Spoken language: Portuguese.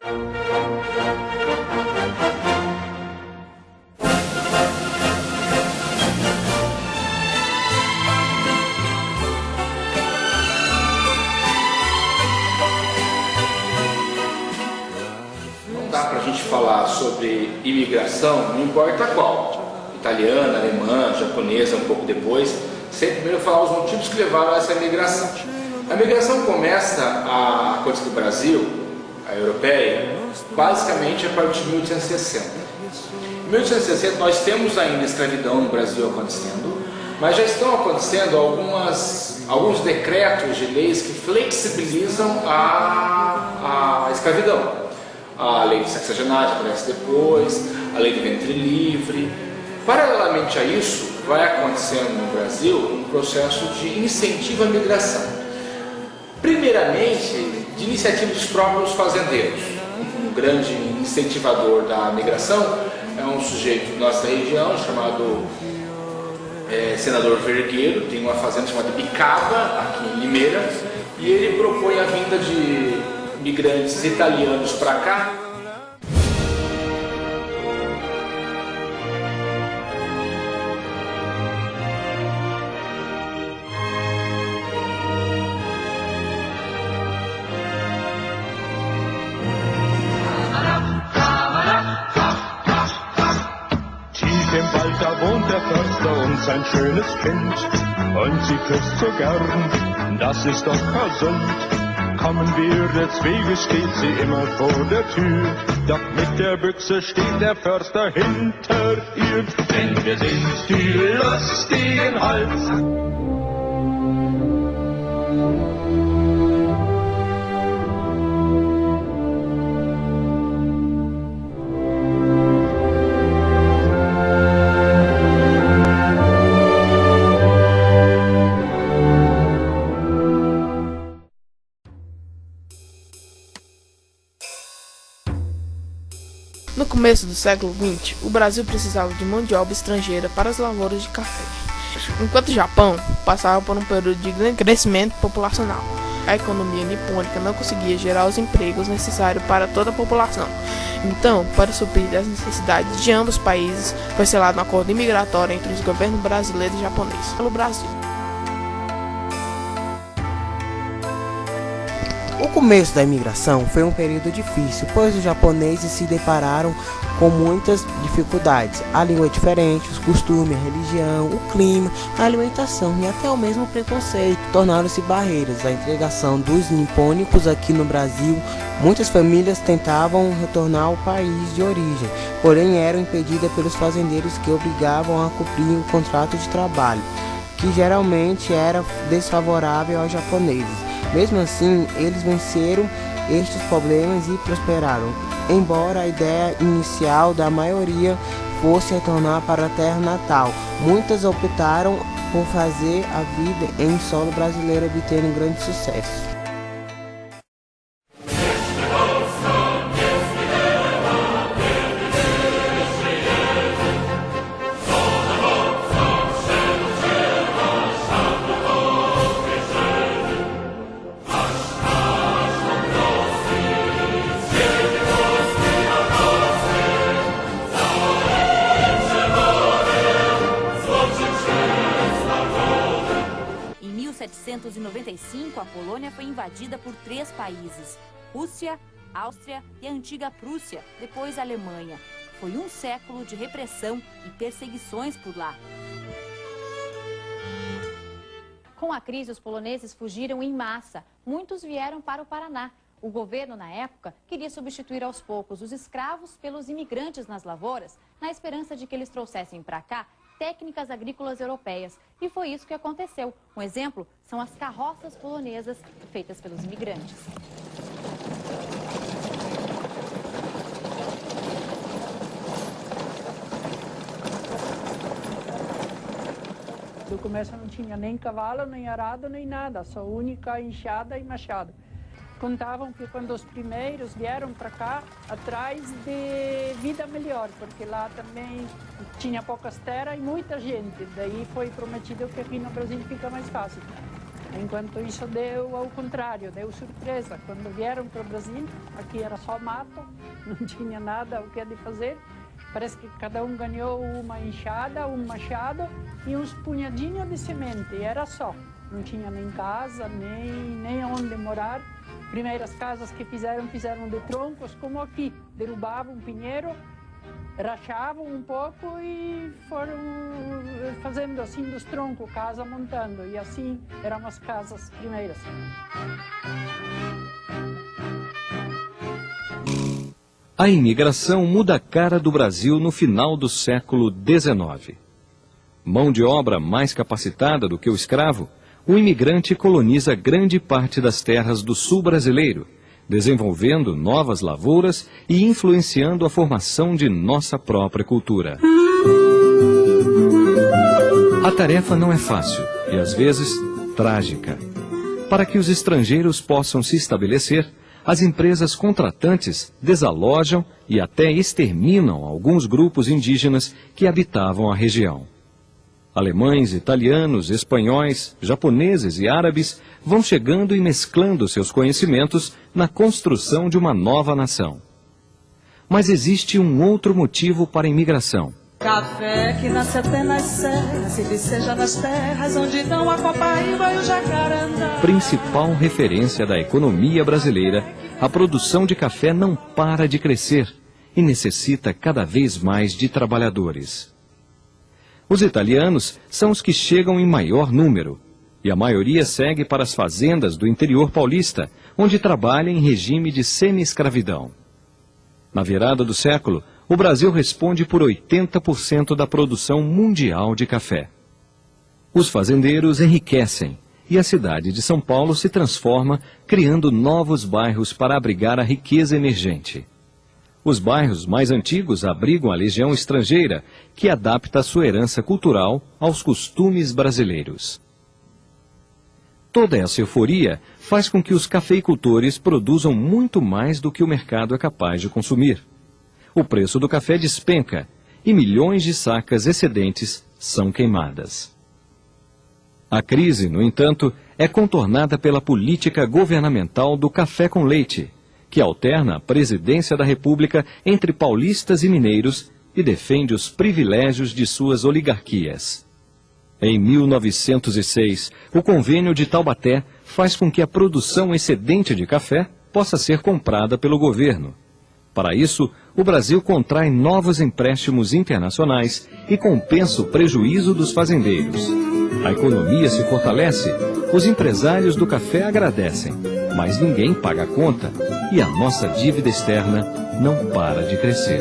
Não dá para a gente falar sobre imigração, não importa qual, italiana, alemã, japonesa, um pouco depois, sempre primeiro falar os motivos que levaram a essa imigração. A migração começa a acontecer no Brasil, a europeia, basicamente a partir de 1860. Em 1860 nós temos ainda escravidão no Brasil acontecendo, mas já estão acontecendo alguns decretos de leis que flexibilizam a escravidão. A lei de sexagenária aparece depois, a lei do ventre livre. Paralelamente a isso, vai acontecendo no Brasil um processo de incentivo à migração. Primeiramente, de iniciativa dos próprios fazendeiros. Um grande incentivador da migração é um sujeito da nossa região chamado Senador Vergueiro, tem uma fazenda chamada Bicaba, aqui em Limeira, e ele propõe a vinda de migrantes italianos para cá. Im Wald, da wohnt der Förster und sein schönes Kind. Und sie küsst so gern, das ist doch gesund. Kommen wir des Weges, steht sie immer vor der Tür. Doch mit der Büchse steht der Förster hinter ihr. Denn wir sind die lustigen Hals. No começo do século XX, o Brasil precisava de mão de obra estrangeira para as lavouras de café, enquanto o Japão passava por um período de grande crescimento populacional. A economia nipônica não conseguia gerar os empregos necessários para toda a população. Então, para suprir as necessidades de ambos os países, foi selado um acordo imigratório entre os governos brasileiro e japonês pelo Brasil. O começo da imigração foi um período difícil, pois os japoneses se depararam com muitas dificuldades. A língua é diferente, os costumes, a religião, o clima, a alimentação e até o mesmo preconceito tornaram-se barreiras à integração dos nipônicos aqui no Brasil. Muitas famílias tentavam retornar ao país de origem, porém eram impedidas pelos fazendeiros que obrigavam a cumprir o contrato de trabalho, que geralmente era desfavorável aos japoneses. Mesmo assim, eles venceram estes problemas e prosperaram, embora a ideia inicial da maioria fosse retornar para a terra natal. Muitas optaram por fazer a vida em solo brasileiro, obtendo grande sucesso. Em 1795, a Polônia foi invadida por 3 países: Rússia, Áustria e a antiga Prússia, depois a Alemanha. Foi um século de repressão e perseguições por lá. Com a crise, os poloneses fugiram em massa. Muitos vieram para o Paraná. O governo, na época, queria substituir aos poucos os escravos pelos imigrantes nas lavouras, na esperança de que eles trouxessem para cá técnicas agrícolas europeias. E foi isso que aconteceu. Um exemplo são as carroças polonesas feitas pelos imigrantes. No começo não tinha nem cavalo, nem arado, nem nada, só única enxada e machado. Contavam que quando os primeiros vieram para cá, atrás de vida melhor, porque lá também tinha poucas terras e muita gente. Daí foi prometido que aqui no Brasil fica mais fácil. Enquanto isso deu ao contrário, deu surpresa. Quando vieram para o Brasil, aqui era só mato, não tinha nada o que de fazer. Parece que cada um ganhou uma enxada, um machado e uns punhadinhos de semente, era só. Não tinha nem casa, nem onde morar. Primeiras casas que fizeram de troncos, como aqui. Derrubavam um pinheiro, rachavam um pouco e foram fazendo assim dos troncos, casa montando. E assim eram as casas primeiras. A imigração muda a cara do Brasil no final do século XIX. Mão de obra mais capacitada do que o escravo, o imigrante coloniza grande parte das terras do sul brasileiro, desenvolvendo novas lavouras e influenciando a formação de nossa própria cultura. A tarefa não é fácil e, às vezes, trágica. Para que os estrangeiros possam se estabelecer, as empresas contratantes desalojam e até exterminam alguns grupos indígenas que habitavam a região. Alemães, italianos, espanhóis, japoneses e árabes vão chegando e mesclando seus conhecimentos na construção de uma nova nação. Mas existe um outro motivo para a imigração. Café que nasce até nas serras, e seja nas terras onde não há copaíba e o jacarandá. Principal referência da economia brasileira, a produção de café não para de crescer e necessita cada vez mais de trabalhadores. Os italianos são os que chegam em maior número, e a maioria segue para as fazendas do interior paulista, onde trabalha em regime de semi-escravidão. Na virada do século, o Brasil responde por 80% da produção mundial de café. Os fazendeiros enriquecem, e a cidade de São Paulo se transforma, criando novos bairros para abrigar a riqueza emergente. Os bairros mais antigos abrigam a legião estrangeira, que adapta a sua herança cultural aos costumes brasileiros. Toda essa euforia faz com que os cafeicultores produzam muito mais do que o mercado é capaz de consumir. O preço do café despenca e milhões de sacas excedentes são queimadas. A crise, no entanto, é contornada pela política governamental do café com leite, que alterna a presidência da República entre paulistas e mineiros e defende os privilégios de suas oligarquias. Em 1906, o Convênio de Taubaté faz com que a produção excedente de café possa ser comprada pelo governo. Para isso, o Brasil contrai novos empréstimos internacionais e compensa o prejuízo dos fazendeiros. A economia se fortalece, os empresários do café agradecem, mas ninguém paga a conta e a nossa dívida externa não para de crescer.